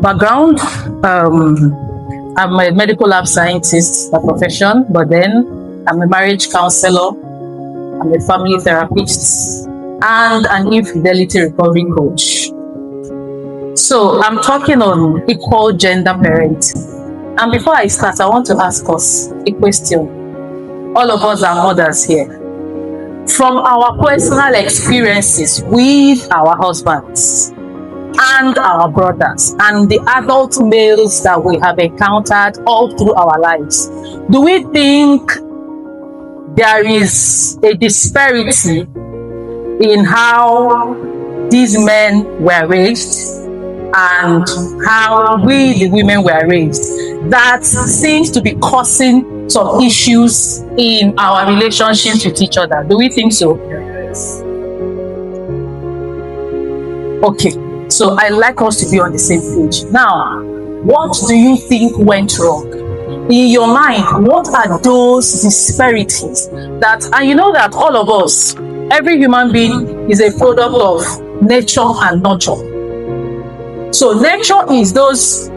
Background, I'm a medical lab scientist by profession, but then I'm a marriage counselor, I'm a family therapist, and an infidelity recovery coach. So I'm talking on equal gender parenting. And before I start, I want to ask us a question. All of us are mothers here. From our personal experiences with our husbands and our brothers and the adult males that we have encountered all through our lives, do we think there is a disparity in how these men were raised and how we, the women, were raised, that seems to be causing some issues in our relationships with each other? Do we think so? Yes. Okay, so I like us to be on the same page. Now, what do you think went wrong? In your mind, what are those disparities that, and you know that all of us, every human being is a product of nature and nurture. So nature is those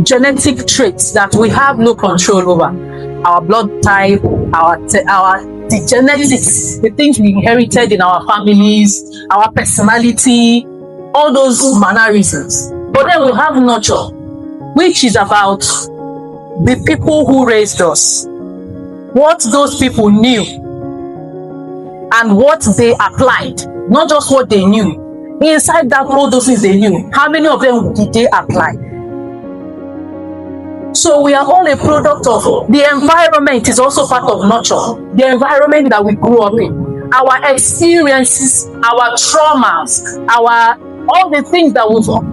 genetic traits that we have no control over. Our blood type, the genetics, the things we inherited in our families, our personality, all those mannerisms. But then we have nurture, which is about the people who raised us, what those people knew, and what they applied, not just what they knew. Inside that, all those things they knew, how many of them did they apply? So we are all a product of the environment. Is also part of nurture. The environment that we grew up in, our experiences, our traumas, all the things that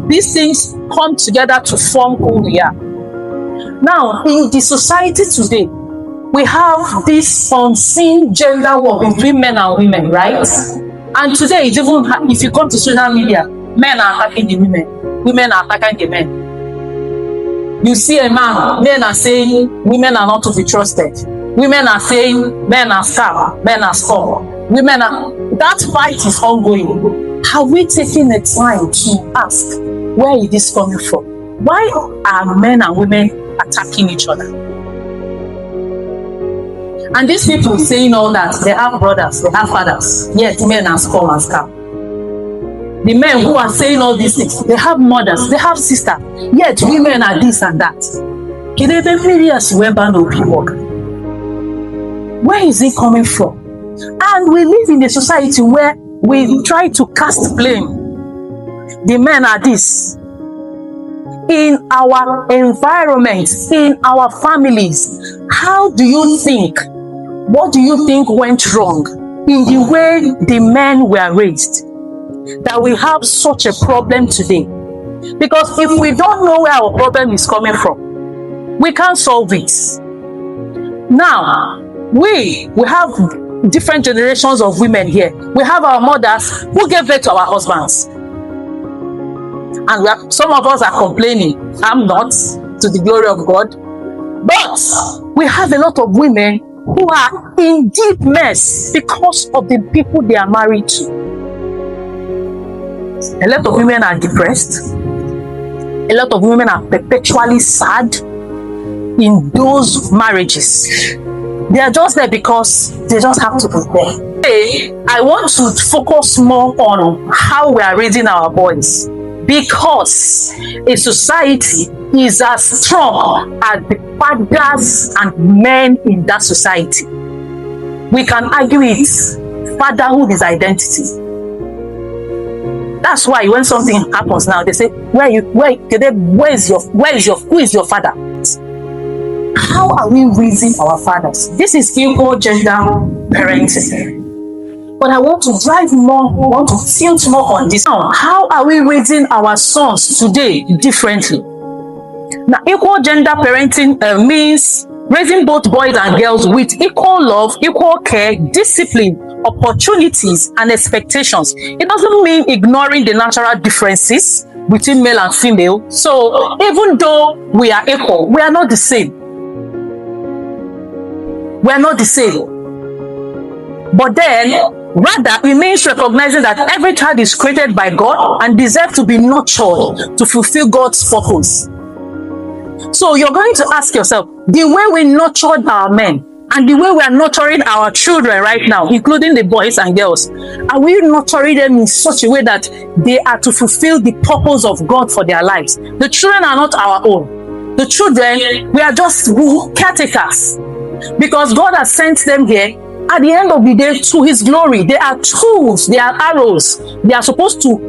these things come together to form who we are. Now, in the society today, we have this unseen gender war between men and women, right? And today, it's even if you come to social media, men are attacking the women, women are attacking the men. You see a man, men are saying women are not to be trusted. Women are saying men are scum, men are scum. That fight is ongoing. Have we taken the time to ask, where is this coming from? Why are men and women attacking each other? And these people saying all that, they have brothers, they have fathers, yet men are scum and scum. The men who are saying all these things, they have mothers, they have sisters, yet women are this and that. Where is it coming from? And we live in a society where we try to cast blame. The men are this. In our environment, in our families, how do you think? What do you think went wrong in the way the men were raised that we have such a problem today? Because if we don't know where our problem is coming from, we can't solve it. Now, we have different generations of women here. We have our mothers who gave birth to our husbands. And some of us are complaining. I'm not, to the glory of God. But we have a lot of women who are in deep mess because of the people they are married to. A lot of women are depressed. A lot of women are perpetually sad in those marriages. They are just there because they just have to be there. Today, I want to focus more on how we are raising our boys, because a society is as strong as the fathers and men in that society. We can argue it. Fatherhood is identity. That's why when something happens now, they say, who is your father? How are we raising our fathers? This is equal gender parenting. But I want to drive more, I want to tilt more on this. Now, how are we raising our sons today differently? Now, equal gender parenting means raising both boys and girls with equal love, equal care, discipline, opportunities, and expectations. It doesn't mean ignoring the natural differences between male and female. So even though we are equal, we are not the same. We are not the same. But then Rather, it means recognizing that every child is created by God and deserves to be nurtured to fulfill God's purpose. So you're going to ask yourself, the way we nurtured our men and the way we are nurturing our children right now, including the boys and girls, are we nurturing them in such a way that they are to fulfill the purpose of God for their lives? The children are not our own. The children, we are just caretakers, because God has sent them here at the end of the day to his glory. They are tools, they are arrows. They are supposed to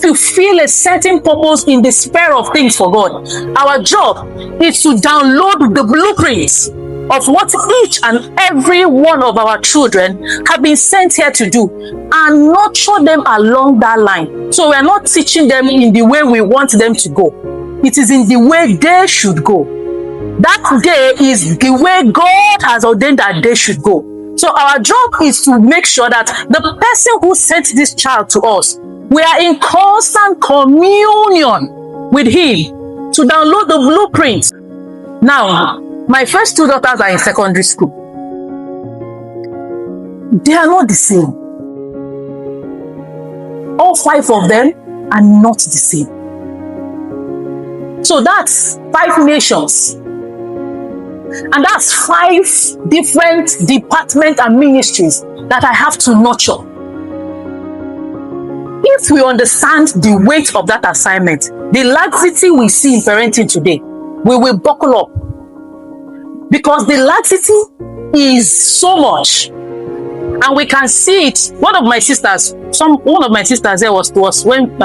fulfill a certain purpose in the sphere of things for God. Our job is to download the blueprints of what each and every one of our children have been sent here to do and nurture them along that line. So we're not teaching them in the way we want them to go. It is in the way they should go. That day is the way God has ordained that they should go. So our job is to make sure that the person who sent this child to us, we are in constant communion with him to download the blueprint. Now, my first two daughters are in secondary school. They are not the same. All five of them are not the same. So that's 5 nations. And that's 5 different departments and ministries that I have to nurture. If we understand the weight of that assignment, the laxity we see in parenting today, we will buckle up. Because the laxity is so much. And we can see it. One of my sisters there was when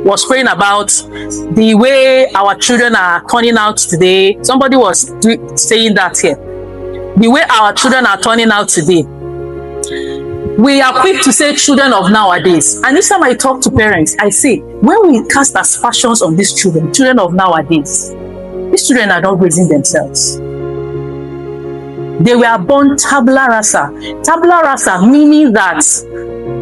was praying about the way our children are turning out today. Somebody was saying that here. The way our children are turning out today. We are quick to say children of nowadays. And each time I talk to parents, I say, when we cast aspersions on these children of nowadays, these children are not raising themselves. They were born tabula rasa. Tabula rasa meaning that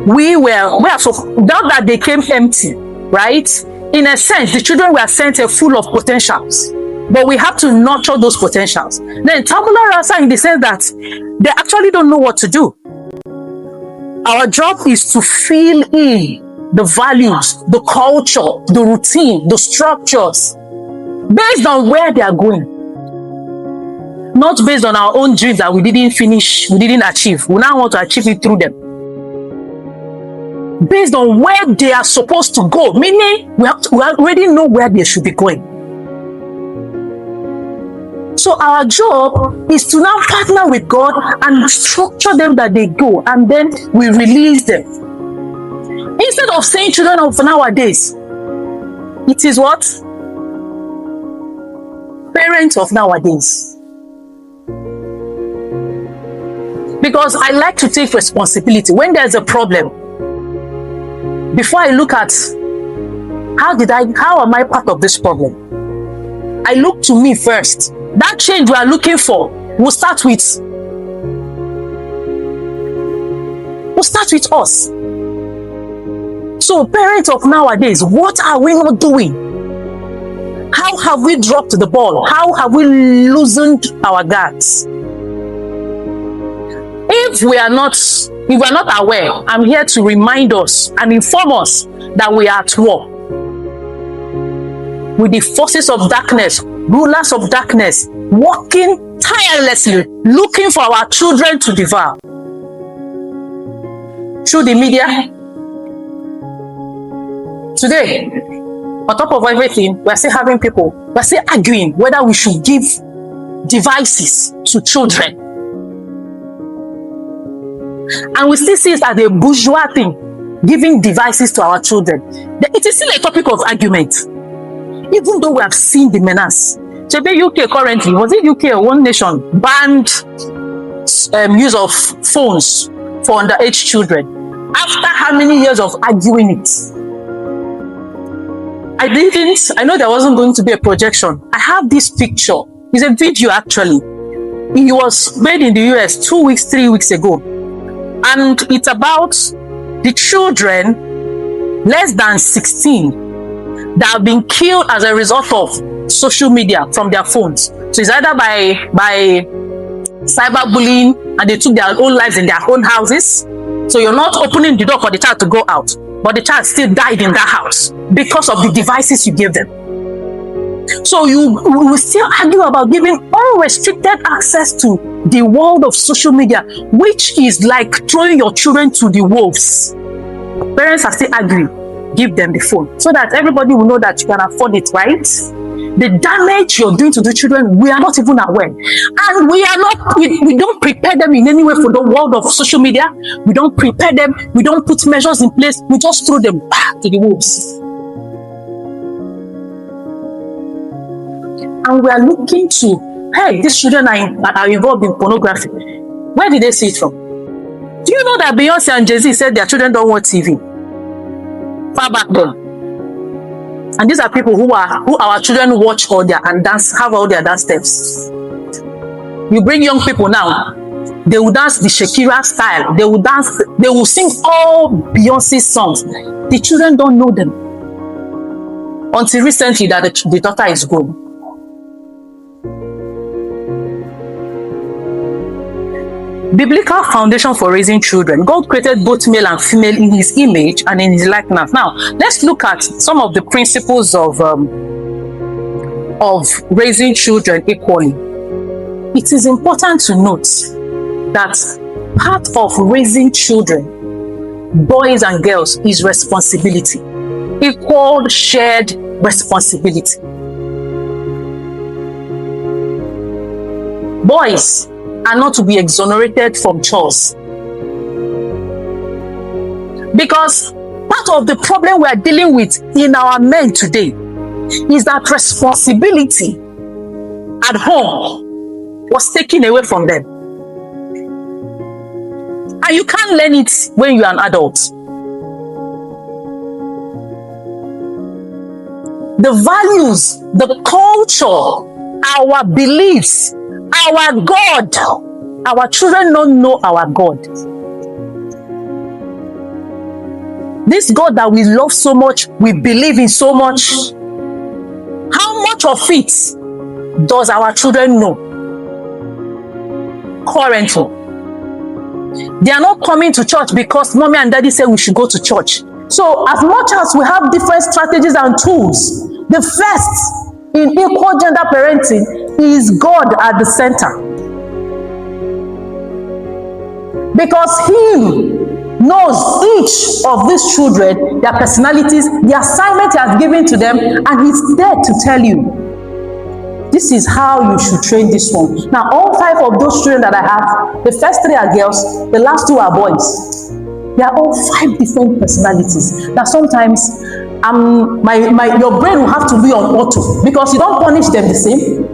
not that they came empty, right? In a sense, the children were sent full of potentials, but we have to nurture those potentials. Then tabula rasa in the sense that they actually don't know what to do. Our job is to fill in the values, the culture, the routine, the structures, based on where they are going. Not based on our own dreams that we didn't finish, we didn't achieve. We now want to achieve it through them. Based on where they are supposed to go, meaning we already know where they should be going. So our job is to now partner with God and structure them that they go, and then we release them. Instead of saying children of nowadays, it is what? Parents of nowadays. Because I like to take responsibility. When there's a problem, before I look at how am I part of this problem, I look to me first. That change we are looking for will start with us. So parents of nowadays, what are we not doing? How have we dropped the ball? How have we loosened our guards? If we are not aware, I'm here to remind us and inform us that we are at war with the forces of darkness, rulers of darkness, working tirelessly, looking for our children to devour. Through the media. Today, on top of everything, we're still having people, we're still arguing whether we should give devices to children. And we still see it as a bourgeois thing, giving devices to our children. It is still a topic of argument, even though we have seen the menace. Today, UK currently, was it UK or one nation, banned use of phones for underage children. After how many years of arguing it? I know there wasn't going to be a projection. I have this picture. It's a video actually. It was made in the US 3 weeks ago. And it's about the children less than 16 that have been killed as a result of social media from their phones. So it's either by cyberbullying, and they took their own lives in their own houses, So you're not opening the door for the child to go out, but the child still died in that house because of the devices you gave them. So you will still argue about giving unrestricted access to the world of social media, which is like throwing your children to the wolves. Parents are still arguing, give them the phone so that everybody will know that you can afford it, right? The damage you're doing to the children, we are not even aware. And we don't prepare them in any way for the world of social media. We don't prepare them. We don't put measures in place. We just throw them back to the wolves. And we are looking to, hey, these children are involved in pornography. Where did they see it from? Do you know that Beyonce and Jay-Z said their children don't watch TV? Far back then. And these are people who our children watch all their and dance, have all their dance steps. You bring young people now, they will dance the Shakira style. They will dance, they will sing all Beyonce's songs. The children don't know them. Until recently that the daughter is grown. Biblical foundation for raising children. God created both male and female in his image and in his likeness. Now, let's look at some of the principles of raising children equally. It is important to note that part of raising children, boys and girls, is responsibility. Equal shared responsibility. Boys are not to be exonerated from chores. Because part of the problem we are dealing with in our men today is that responsibility at home was taken away from them. And you can't learn it when you're an adult. The values, the culture, our beliefs, our God. Our children don't know our God. This God that we love so much, we believe in so much. How much of it does our children know? Currently, they are not coming to church because mommy and daddy say we should go to church. So as much as we have different strategies and tools, the first in equal gender parenting is God at the center. Because He knows each of these children, their personalities, the assignment He has given to them, and He's there to tell you, this is how you should train this one. Now, all 5 of those children that I have, the first 3 are girls, the last 2 are boys. They are all 5 different personalities. Now, sometimes your brain will have to be on auto because you don't punish them the same.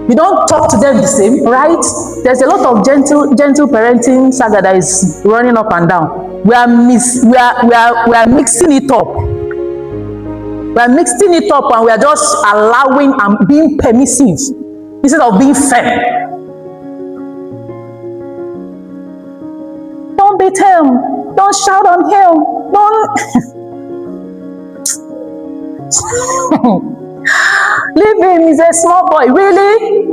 You don't talk to them the same, right? There's a lot of gentle parenting saga that is running up and down. We are mixing it up. We are mixing it up and we are just allowing and being permissive instead of being fair. Don't beat him. Don't shout on him. Don't. Leave him, he's a small boy, really?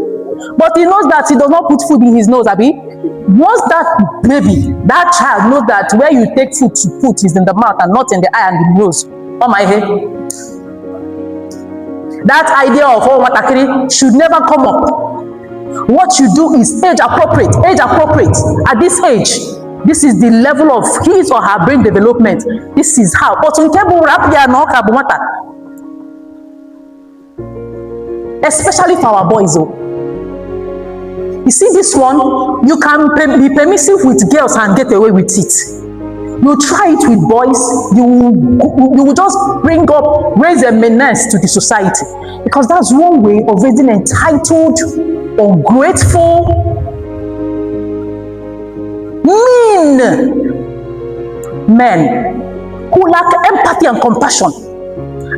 But he knows that he does not put food in his nose, Abi. Once that baby, that child knows that where you take food to put is in the mouth and not in the eye and the nose. Oh my head. That idea of watakiri should never come up. What you do is age appropriate. At this age, this is the level of his or her brain development. This is how. But especially for our boys, though. You see this one, you can be permissive with girls and get away with it. You try it with boys, you will just raise a menace to the society. Because that's one way of raising entitled, ungrateful, mean men who lack empathy and compassion.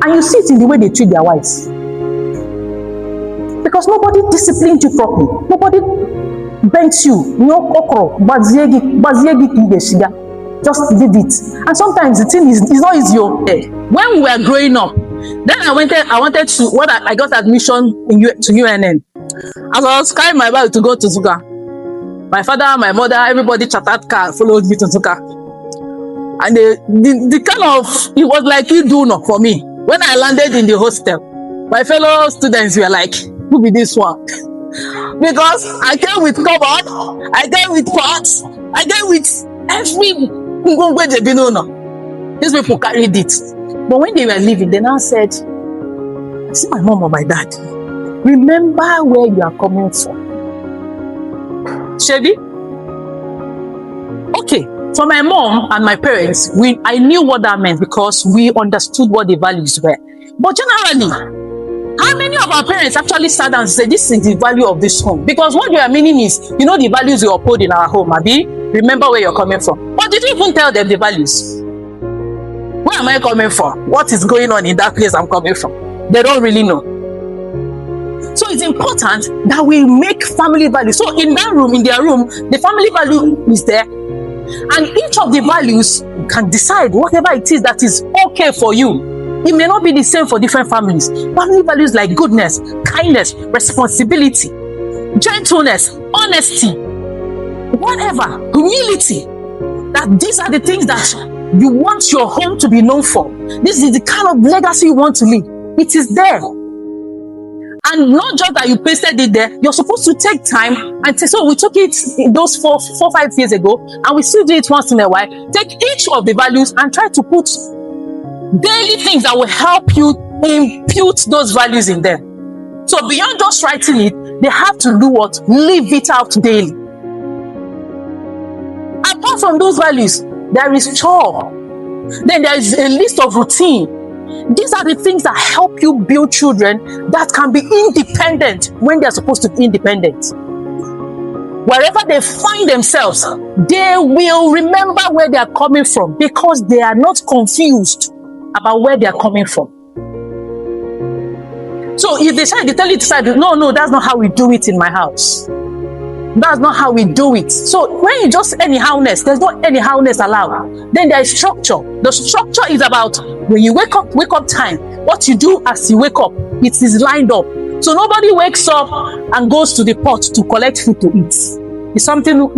And you see it in the way they treat their wives. Because nobody disciplined you properly. Nobody bent you. No okro, just did it. And sometimes the thing is not easy. When we were growing up, then I wanted to, I got admission to UNN. As I was carrying my bag to go to Zuga, My father, my mother, everybody chatted car, followed me to Tuka. And the kind of, it was like you do not for me. When I landed in the hostel, my fellow students were like, who be this one? Because I came with cupboard, I came with pots, I came with every. These people carried it. But when they were leaving, they now said, I see my mom or my dad. Remember where you are coming from. Chevy? Okay, for my mom and my parents, I knew what that meant because we understood what the values were. But generally, how many of our parents actually sat down and said, this is the value of this home? Because what you are meaning is, you know the values you uphold in our home, Abi? Remember where you're coming from. But did you even tell them the values? Where am I coming from? What is going on in that place I'm coming from? They don't really know. So it's important that we make family value. So in that room, in their room, the family value is there. And each of the values can decide whatever it is that is okay for you. It may not be the same for different families. Family values like goodness, kindness, responsibility, gentleness, honesty, whatever, humility. That these are the things that you want your home to be known for. This is the kind of legacy you want to leave. It is there. And not just that you pasted it there, you're supposed to take time and say, so we took it those 4-5 years ago, and we still do it once in a while. Take each of the values and try to put daily things that will help you impute those values in them. So beyond just writing it, they have to do what? Live it out daily. Apart from those values, there is chore. Then there is a list of routine. These are the things that help you build children that can be independent when they're supposed to be independent. Wherever they find themselves, they will remember where they are coming from because they are not confused about where they are coming from. So if they tell you to decide, no, that's not how we do it in my house. That's not how we do it. So when you just anyhowness, there's no anyhowness allowed. Then there is structure. The structure is about when you wake up time. What you do as you wake up, it is lined up. So nobody wakes up and goes to the pot to collect food to eat. It's something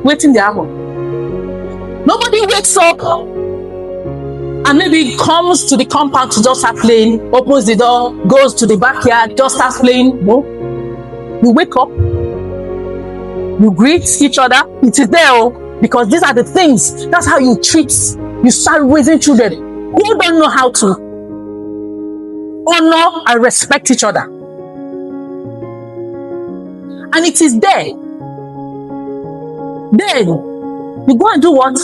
waiting there. Nobody wakes up and maybe comes to the compound to just start playing, opens the door, goes to the backyard, just starts playing. No. You wake up, you greet each other. It is there, because these are the things. That's how you start raising children who don't know how to honor and respect each other. And it is there. Then you go and do what?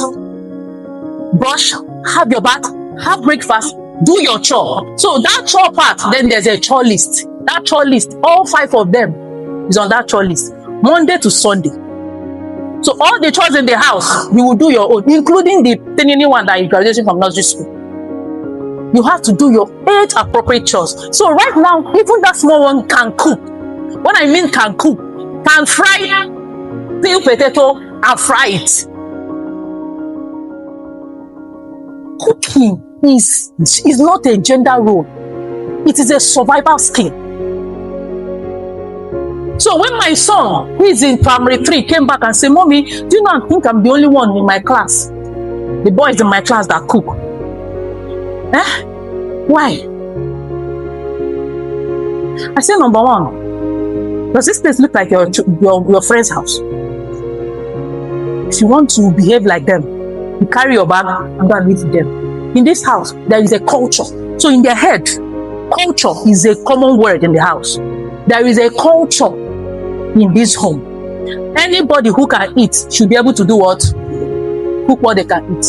Brush, have your bath, have breakfast, do your chore. So that chore part, then there's a chore list. That chore list, all 5 of them is on that chore list. Monday to Sunday. So all the chores in the house, you will do your own, including the tiny one that is graduating from nursery school. You have to do your 8 appropriate chores. So right now, even that small one can cook. When I mean can cook, can fry peeled potato and fry it. Cooking is not a gender role. It is a survival skill. So when my son, who is in primary 3, came back and said, Mommy, do you not think I'm the only one in my class? The boys in my class that cook. Why? I said, number one, does this place look like your friend's house? If you want to behave like them, you carry your bag and go and live with them. In this house, there is a culture. So in their head, culture is a common word in the house. There is a culture in this home. Anybody who can eat should be able to do what? Cook what they can eat.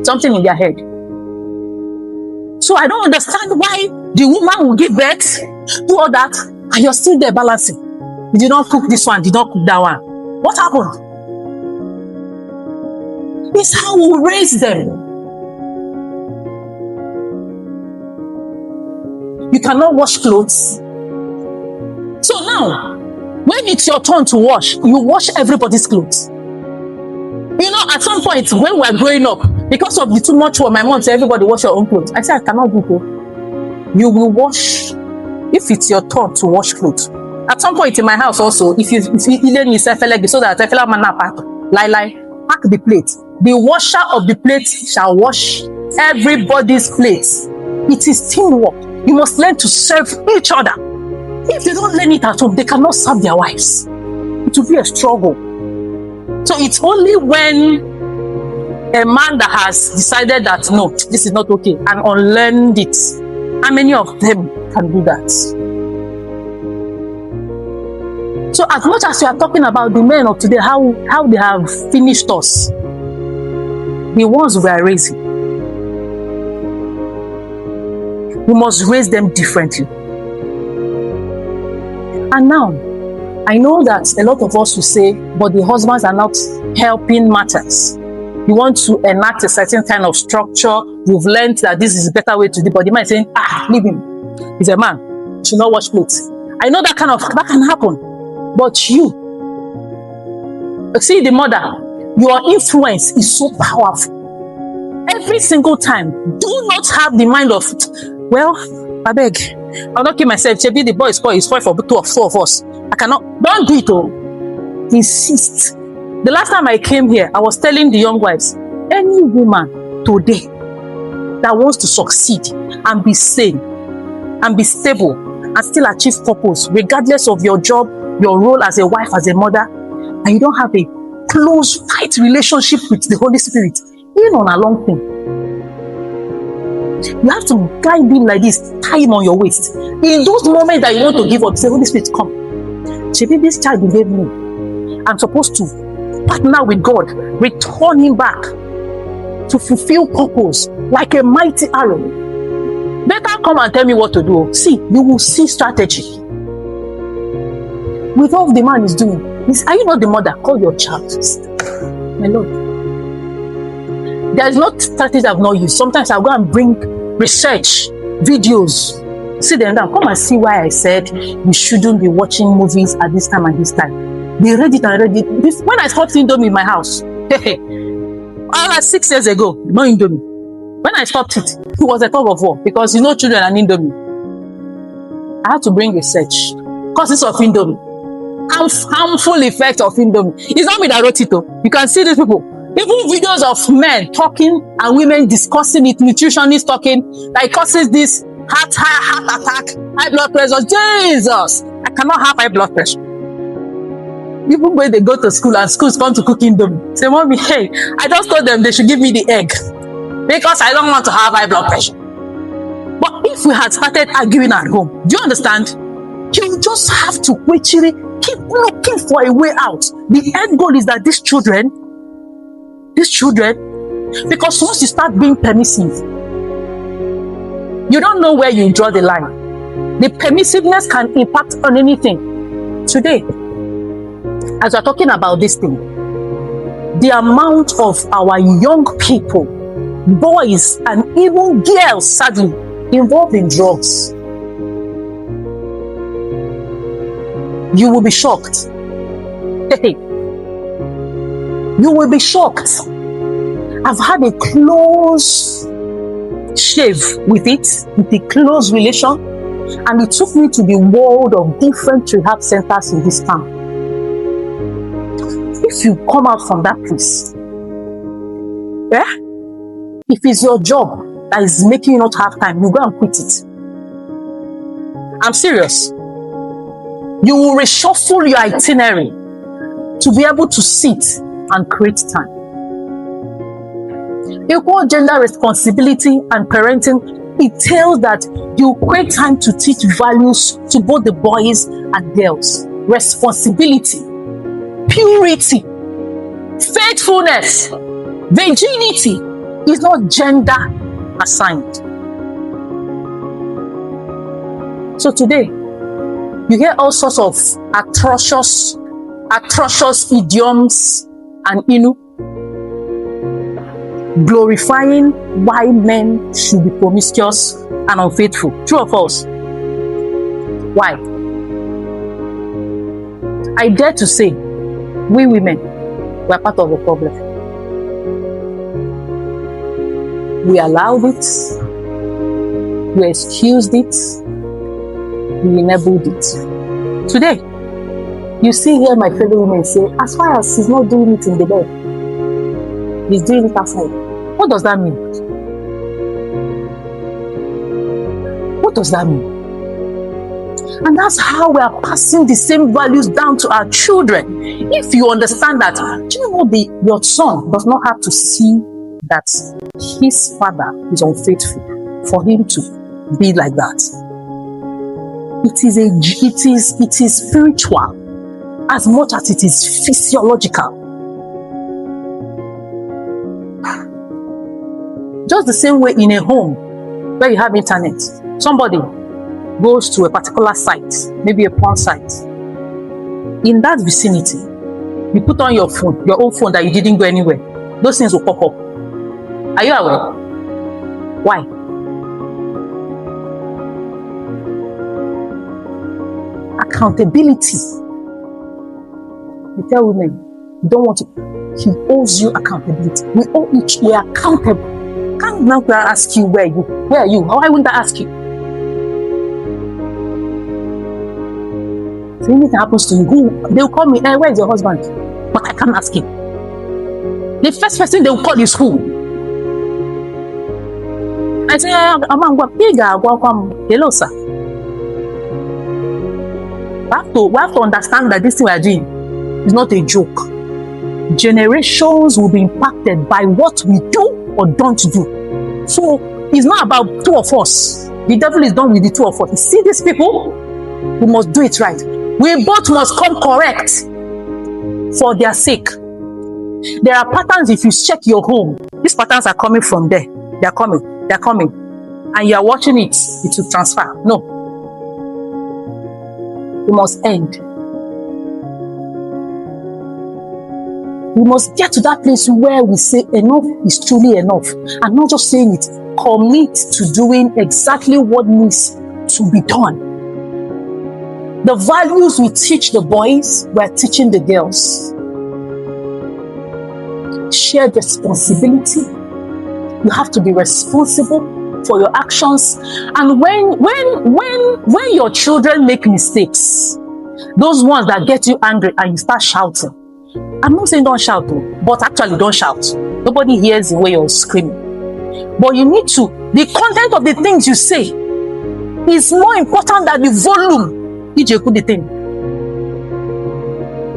Something in their head. So I don't understand why the woman will give birth, do all that, and you're still there balancing. You did not cook this one, did not cook that one. What happened? It's how we raise them. You cannot wash clothes. So now, when it's your turn to wash, you wash everybody's clothes. You know, at some point, when we were growing up, because of the too much work, my mom said, everybody wash your own clothes. I said, I cannot do it. You will wash. If it's your turn to wash clothes, At some point in my house also, if you Elen is like so that I man pack the plate. The washer of the plate shall wash everybody's plates. It is teamwork. You must learn to serve each other. If they don't learn it at home, they cannot serve their wives. It will be a struggle. So it's only when a man that has decided that no, this is not okay, and unlearned it. How many of them can do that? So as much as we are talking about the men of today, how they have finished us, the ones we are raising, we must raise them differently. And now, I know that a lot of us will say, but the husbands are not helping matters. You want to enact a certain kind of structure. You've learned that this is a better way to do it, but the man is saying, leave him. He's a man. He should not wash plates. I know that can happen. But you see, the mother, your influence is so powerful. Every single time, do not have the mind of, well, I beg, I'll not kill myself. Maybe the boy is spoiled for two of us. I cannot. Don't do it, oh. Insist. The last time I came here, I was telling the young wives, any woman today that wants to succeed and be sane and be stable and still achieve purpose, regardless of your job, your role as a wife, as a mother, and you don't have a close, tight relationship with the Holy Spirit, even on a long thing, you have to guide him like this, tie him on your waist. In those moments that you want to give up, say, Holy Spirit, come. Maybe this child you gave me, I'm supposed to partner with God, return him back to fulfill purpose like a mighty arrow. Better come and tell me what to do. See, you will see strategy. With all the man is doing, are you not the mother? Call your child. My Lord. There is not strategy I've not used. Sometimes I'll go and bring research, videos. Sit them down. Come and see why I said you shouldn't be watching movies at this time and this time. They read it and read it. When I stopped Indomie in my house, 6 years ago, no Indomie. When I stopped it, it was a tug of war because children and Indomie. I had to bring research. Causes of Indomie. Harmful effect of Indomie. It's not me that wrote it though. You can see these people. Even videos of men talking and women discussing it, nutritionists talking, that it causes this heart attack, high blood pressure. Jesus! I cannot have high blood pressure. Even when they go to school and schools come to cook Indomie, say, Mommy, hey, I just told them they should give me the egg because I don't want to have high blood pressure. But if we had started arguing at home, do you understand? You just have to actually keep looking for a way out. The end goal is that these children, because once you start being permissive, you don't know where you draw the line. The permissiveness can impact on anything. Today, as we're talking about this thing, the amount of our young people, boys and even girls, sadly, involved in drugs, you will be shocked. You will be shocked. I've had a close shave with a close relation, and it took me to the world of different rehab centers in this town. If you come out from that place, if it's your job that is making you not have time, you go and quit it. I'm serious. You will reshuffle your itinerary to be able to sit and create time. Equal gender responsibility and parenting entails that you create time to teach values to both the boys and girls. Responsibility, purity, faithfulness, virginity is not gender assigned. So today, you hear all sorts of atrocious idioms and glorifying why men should be promiscuous and unfaithful. True or false? Why? I dare to say, we women were part of the problem. We allowed it, we excused it, we enabled it. Today, you see here my fellow women say, as far as he's not doing it in the bed, he's doing it outside. What does that mean? What does that mean? And that's how we are passing the same values down to our children. If you understand that, do you know your son does not have to see that his father is unfaithful for him to be like that. It is spiritual as much as it is physiological. Just the same way in a home where you have internet, somebody goes to a particular site, maybe a porn site. In that vicinity, you put on your phone, your own phone that you didn't go anywhere. Those things will pop up. Are you aware? Why? Accountability. You tell women, you don't want to. He owes you accountability. We are accountable. Can't now ask you where are you? Why wouldn't I ask you? If anything happens to you, they'll call me, where is your husband? But I can't ask him. The first person they will call is who? I say, hello, sir. We have to understand that this thing we are doing is not a joke. Generations will be impacted by what we do or don't do. So it's not about two of us. The devil is done with the two of us. You see these people? We must do it right. We both must come correct for their sake. There are patterns. If you check your home, these patterns are coming from there. They're coming. And you are watching it will transfer. No. We must end. We must get to that place where we say enough is truly enough. And not just saying it. Commit to doing exactly what needs to be done. The values we teach the boys, we're teaching the girls. Shared responsibility. You have to be responsible for your actions. And when your children make mistakes, those ones that get you angry and you start shouting. I'm not saying don't shout, but actually don't shout. Nobody hears the way you're screaming. But you need to, the content of the things you say is more important than the volume.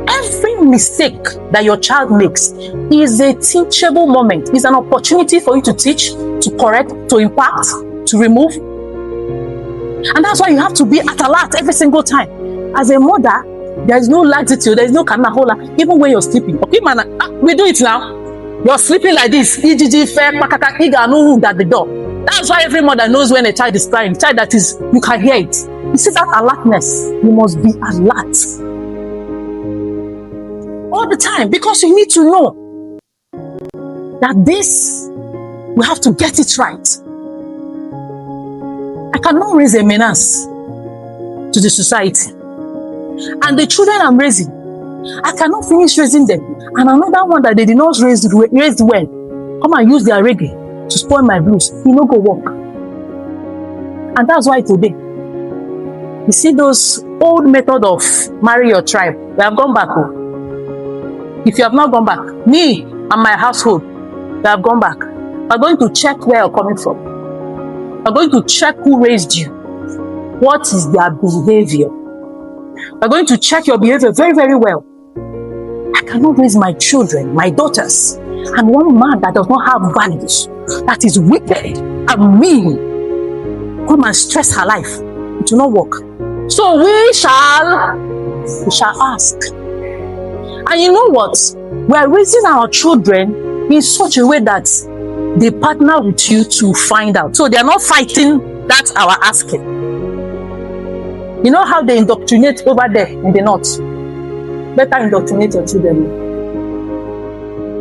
Every mistake that your child makes is a teachable moment. It's an opportunity for you to teach, to correct, to impact, to remove. And that's why you have to be at alert every single time. As a mother, there is no latitude, there is no kanahola, even when you're sleeping. Okay, man, we do it now. You're sleeping like this. At the door. That's why every mother knows when a child is crying. Child that is, you can hear it. You see that alertness? You must be alert all the time, because you need to know that this, we have to get it right. I cannot raise a menace to the society. And the children I'm raising, I cannot finish raising them. And another one that they did not raise well, come and use their reggae to spoil my blues. You no go work. And that's why today, you see those old method of marry your tribe. We have gone back home. If you have not gone back, me and my household, we have gone back. We're going to check where you're coming from. We're going to check who raised you. What is their behavior? We're going to check your behavior very, very well. I cannot raise my children, my daughters, and one man that does not have values, that is wicked and mean, come and stress her life. It will not work. So we shall ask. And you know what? We are raising our children in such a way that they partner with you to find out. So they are not fighting, that's our asking. You know how they indoctrinate over there in the north? Better indoctrinate your children.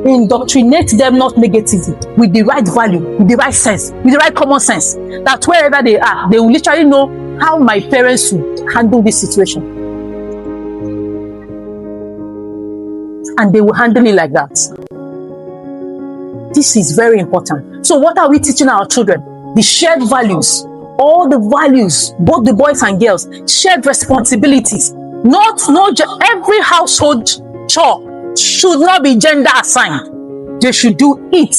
Indoctrinate them not negatively, with the right value, with the right sense, with the right common sense. That wherever they are, they will literally know how my parents would handle this situation. And they will handle it like that. This is very important. So what are we teaching our children? The shared values. All the values, both the boys and girls, shared responsibilities, Every household chore should not be gender assigned. They should do it.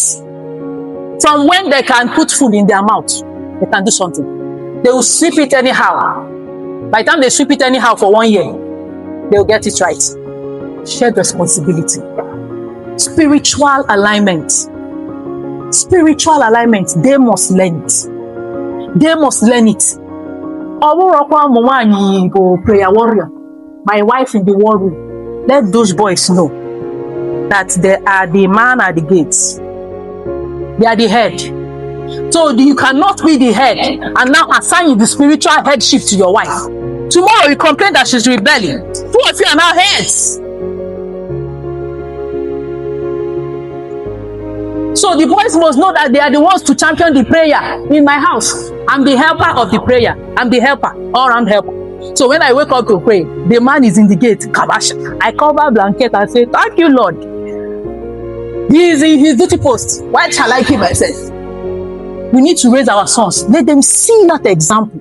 From when they can put food in their mouth, they can do something. They will sweep it anyhow. By the time they sweep it anyhow for 1 year, they will get it right. Shared responsibility. Spiritual alignment. Spiritual alignment. They must learn it. They must learn it. Prayer warrior. My wife in the war room. Let those boys know that they are the man at the gates. They are the head. So you cannot be the head and now assign the spiritual headship to your wife. Tomorrow you complain that she's rebelling. Two of you are now heads. So the boys must know that they are the ones to champion the prayer in my house. I'm the helper of the prayer. I'm the helper, all-round helper. So when I wake up to pray, the man is in the gate, kabash. I cover blanket and say, thank you, Lord. He is in his duty post. Why shall I keep myself? We need to raise our sons. Let them see that example.